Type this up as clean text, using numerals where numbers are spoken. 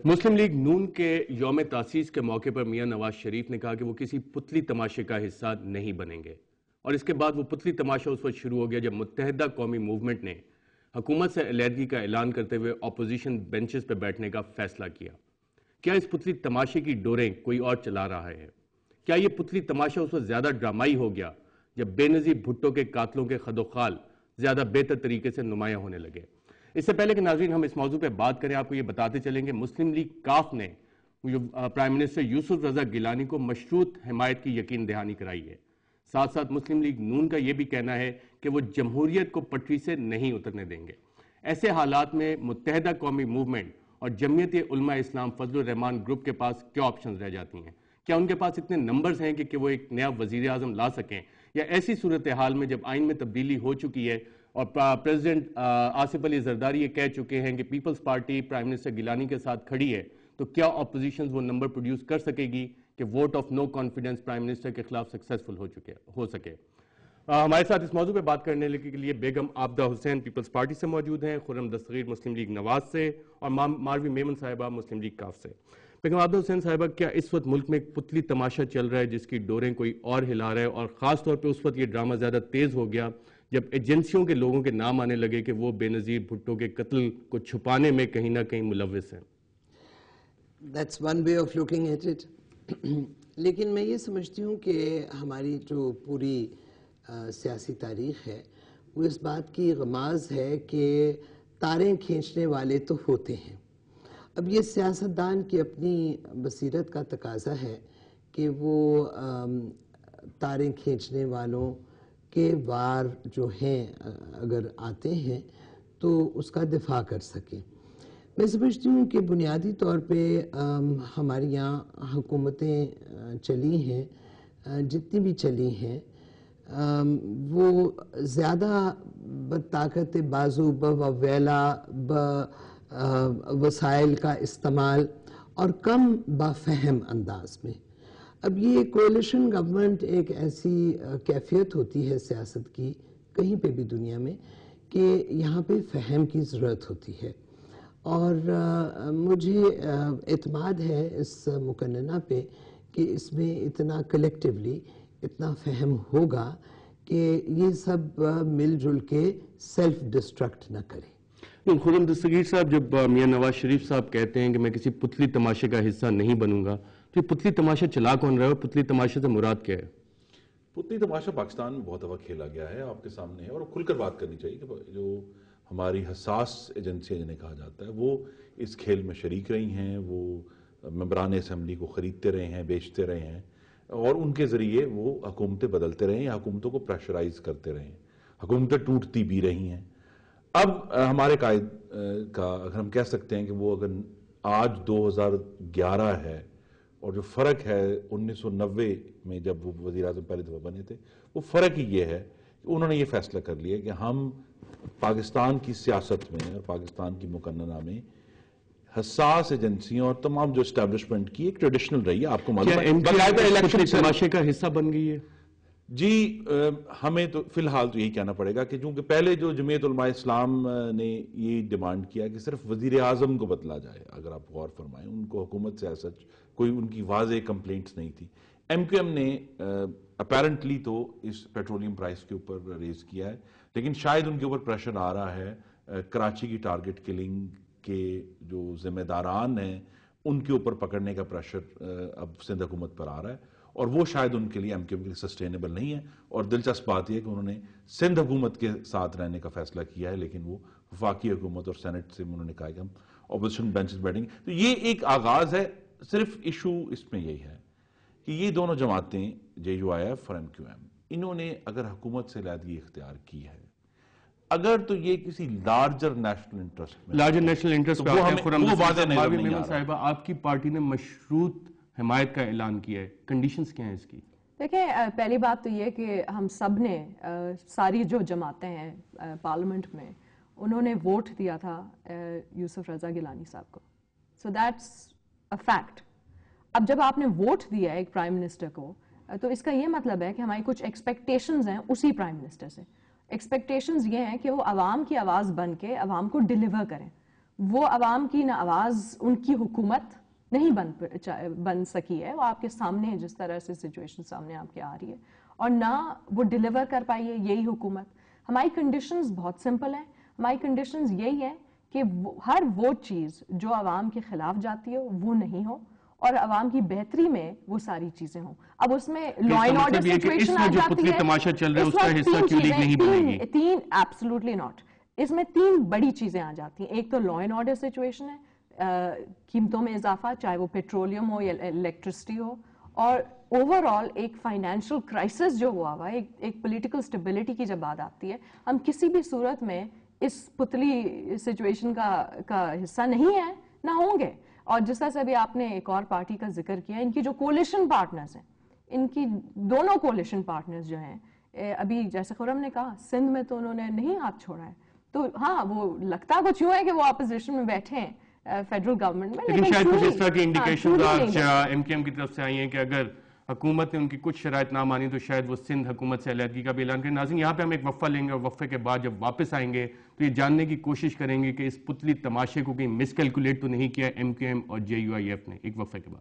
مسلم league نون کے یوم تاسیس کے موقع پر میاں نواز شریف نے کہا کہ وہ کسی پتلی تماشے کا حصہ نہیں بنیں گے، اور اس کے بعد وہ پتلی تماشا اس وقت شروع ہو گیا جب متحدہ قومی موومنٹ نے حکومت سے علیحدگی کا اعلان کرتے ہوئے اپوزیشن بینچز پہ بیٹھنے کا فیصلہ کیا۔ کیا اس پتلی تماشے کی ڈوریں کوئی اور چلا رہا ہے؟ کیا یہ پتلی تماشا اس وقت زیادہ ڈرامائی ہو گیا جب بے نظیر بھٹو کے قاتلوں کے خد و خال زیادہ بہتر طریقے سے نمایاں ہونے لگے؟ اس سے پہلے کہ ناظرین ہم اس موضوع پہ بات کریں، آپ کو یہ بتاتے چلیں گے مسلم لیگ کاف نے پرائم منسٹر یوسف رضا گیلانی کو مشروط حمایت کی یقین دہانی کرائی ہے۔ ساتھ ساتھ مسلم لیگ نون کا یہ بھی کہنا ہے کہ وہ جمہوریت کو پٹری سے نہیں اترنے دیں گے۔ ایسے حالات میں متحدہ قومی موومنٹ اور جمعیت علماء اسلام فضل الرحمان گروپ کے پاس کیا آپشنز رہ جاتی ہیں؟ کیا ان کے پاس اتنے نمبرز ہیں کہ وہ ایک نیا وزیر اعظم لا سکیں، یا ایسی صورتحال میں جب آئین میں تبدیلی ہو چکی ہے اور پریزیڈنٹ آصف علی زرداری یہ کہہ چکے ہیں کہ پیپلز پارٹی پرائم منسٹر گیلانی کے ساتھ کھڑی ہے، تو کیا اپوزیشنز وہ نمبر پروڈیوس کر سکے گی کہ vote of no confidence prime minister کے خلاف سکسیسفل ہو سکے؟ ہمارے ساتھ اس موضوع پہ بات کرنے کے لیے بیگم عابدہ حسین پیپلز پارٹی سے موجود ہیں، خرم دستگیر مسلم لیگ نواز سے، اور ماروی میمن صاحبہ مسلم لیگ کاف سے۔ بیگم عابدہ حسین صاحبہ، کیا اس وقت ملک میں ایک پتلی تماشا چل رہا ہے جس کی ڈوریں کوئی اور ہلا رہا ہے، اور خاص طور پہ اس وقت یہ ڈرامہ زیادہ تیز ہو گیا جب ایجنسیوں کے لوگوں کے نام آنے لگے کہ وہ بے نظیر بھٹو کے قتل کو چھپانے میں کہیں نہ کہیں ملوث ہیں؟ That's one way of looking at it. لیکن میں یہ سمجھتی ہوں کہ ہماری جو پوری سیاسی تاریخ ہے وہ اس بات کی غماز ہے کہ تاریں کھینچنے والے تو ہوتے ہیں۔ اب یہ سیاستدان کی اپنی بصیرت کا تقاضا ہے کہ وہ تاریں کھینچنے والوں کے وار جو ہیں اگر آتے ہیں تو اس کا دفاع کر سکیں۔ میں سمجھتی ہوں کہ بنیادی طور پہ ہمارے یہاں حکومتیں چلی ہیں، جتنی بھی چلی ہیں، وہ زیادہ بطاقت بازو، بویلا، وسائل کا استعمال اور کم بافہم انداز میں۔ اب یہ کولیشن گورنمنٹ ایک ایسی کیفیت ہوتی ہے سیاست کی کہیں پہ بھی دنیا میں کہ یہاں پہ فہم کی ضرورت ہوتی ہے، اور مجھے اعتماد ہے اس مقننہ پہ کہ اس میں اتنا کلیکٹیولی اتنا فہم ہوگا کہ یہ سب مل جل کے سیلف ڈسٹرکٹ نہ کرے۔ خرم دستگیر صاحب، جب میاں نواز شریف صاحب کہتے ہیں کہ میں کسی پتلی تماشے کا حصہ نہیں بنوں گا، تو یہ پتلی تماشا چلا کون رہا ہے اور پتلی تماشے سے مراد کیا ہے؟ پتلی تماشا پاکستان میں بہت دفعہ کھیلا گیا ہے، آپ کے سامنے ہے، اور کھل کر بات کرنی چاہیے کہ جو ہماری حساس ایجنسیاں جنہیں کہا جاتا ہے وہ اس کھیل میں شریک رہی ہیں، وہ ممبران اسمبلی کو خریدتے رہے ہیں، بیچتے رہے ہیں، اور ان کے ذریعے وہ حکومتیں بدلتے رہے ہیں یا حکومتوں کو پریشرائز کرتے رہے ہیں، حکومتیں ٹوٹتی بھی رہی ہیں۔ اب ہمارے قائد کا اگر ہم کہہ سکتے ہیں کہ وہ اگر آج 2011 ہے، اور جو فرق ہے 1990 میں جب وہ وزیر اعظم پہلی دفعہ بنے تھے، وہ فرق ہی یہ ہے کہ انہوں نے یہ فیصلہ کر لیا کہ ہم پاکستان کی سیاست میں اور پاکستان کی مقننہ میں حساس ایجنسیوں اور تمام جو اسٹیبلشمنٹ کی ایک ٹریڈیشنل رہی ہے، آپ کو معلوم ہے باقاعدہ الیکشن تماشے کا حصہ بن گئی ہے۔ جی ہمیں تو فی الحال تو یہی کہنا پڑے گا کہ چونکہ پہلے جو جمعیت علماء اسلام نے یہ ڈیمانڈ کیا کہ صرف وزیر اعظم کو بدلا جائے، اگر آپ غور فرمائیں ان کو حکومت سے ایسا کوئی ان کی واضح کمپلینٹس نہیں تھی۔ ایم کیو ایم نے اپیرنٹلی تو اس پیٹرولیم پرائس کے اوپر ریز کیا ہے، لیکن شاید ان کے اوپر پریشر آ رہا ہے کراچی کی ٹارگٹ کلنگ کے جو ذمہ داران ہیں ان کے اوپر پکڑنے کا پریشر اب سندھ حکومت پر آ رہا ہے، اور وہ شاید ان کے لیے ایم کیو ایم کے لیے سسٹینیبل نہیں ہے۔ اور دلچسپ بات یہ ہے کہ انہوں نے سندھ حکومت کے ساتھ رہنے کا فیصلہ کیا ہے، لیکن وہ وفاقی حکومت اور سینٹ سے انہوں نے کہا کہ ہم اپوزیشن بینچز بیٹھیں گے۔ تو یہ ایک آغاز ہے، صرف ایشو اس میں یہی ہے کہ یہ دونوں جماعتیں جے یو آئی ایف اور ایم کیو ایم، انہوں نے اگر حکومت سے علیحدگی اختیار کی ہے، اگر تو یہ کسی لارجر نیشنل انٹرسٹ میں وہ واضح نہیں آ رہا۔ آپ کی پارٹی نے مشروط حمایت کا اعلان کیا ہے، کنڈیشنز کیا ہیں اس کی؟ دیکھیں، پہلی بات تو یہ کہ ہم سب نے ساری جو جماعتیں ہیں پارلیمنٹ میں انہوں نے ووٹ دیا تھا یوسف رضا گیلانی صاحب کو، سو دیٹس اے فیکٹ۔ اب جب آپ نے ووٹ دیا ایک پرائم منسٹر کو تو اس کا یہ مطلب ہے کہ ہماری کچھ ایکسپیکٹیشنز ہیں اسی پرائم منسٹر سے۔ ایکسپیکٹیشنز یہ ہیں کہ وہ عوام کی آواز بن کے عوام کو ڈیلیور کریں، وہ عوام کی نہ آواز ان کی حکومت نہیں بن سکی ہے, وہ آپ کے سامنے ہے جس طرح سے سچویشن سامنے آپ کے آ رہی ہے, اور نہ وہ ڈیلیور کر پائی ہے یہی حکومت. ہماری کنڈیشنز بہت سمپل ہیں, ہماری کنڈیشنز یہی ہے کہ ہر وہ چیز جو عوام کے خلاف جاتی ہے وہ نہیں ہو, اور عوام کی بہتری میں وہ ساری چیزیں ہوں. اب اس میں لا اینڈ آرڈر سچویشن آ جاتی ہے, تماشا چل رہا ہے اس کا حصہ کیوں لیگ نہیں بنے گی؟ تین ایبسولوٹلی ناٹ. اس میں تین بڑی چیزیں آ جاتی ہیں. ایک تو لا اینڈ آرڈر سچویشن ہے, قیمتوں میں اضافہ, چاہے وہ پیٹرولیم ہو یا الیکٹرسٹی ہو, اور اوور آل ایک فائنینشیل کرائسس جو ہوا ہوا ہے, ایک پولیٹیکل اسٹیبلٹی کی جب بات آتی ہے, ہم کسی بھی صورت میں اس پتلی سچویشن کا حصہ نہیں ہیں, نہ ہوں گے. اور جس طرح سے ابھی آپ نے ایک اور پارٹی کا ذکر کیا, ان کی جو کولیشن پارٹنرز ہیں, ان کی دونوں کولیشن پارٹنرز جو ہیں, ابھی جیسے خرم نے کہا سندھ میں تو انہوں نے نہیں ہاتھ چھوڑا ہے, تو ہاں وہ لگتا کچھ یوں ہے کہ وہ اپوزیشن میں بیٹھے ہیں فیڈرل گورنمنٹ میں, لیکن شاید کچھ اس طرح کی انڈیکیشنز آج ایم کیو ایم کی طرف سے آئی ہیں کہ اگر حکومت نے ان کی کچھ شرائط نہ مانی تو شاید وہ سندھ حکومت سے علیحدگی کا بھی اعلان کریں. ناظرین, یہاں پہ ہم ایک وقفہ لیں گے, اور وقفے کے بعد جب واپس آئیں گے تو یہ جاننے کی کوشش کریں گے کہ اس پتلی تماشے کو کہیں مس کیلکولیٹ تو نہیں کیا ایم کیو ایم اور JUIF نے. ایک وقفے کے بعد.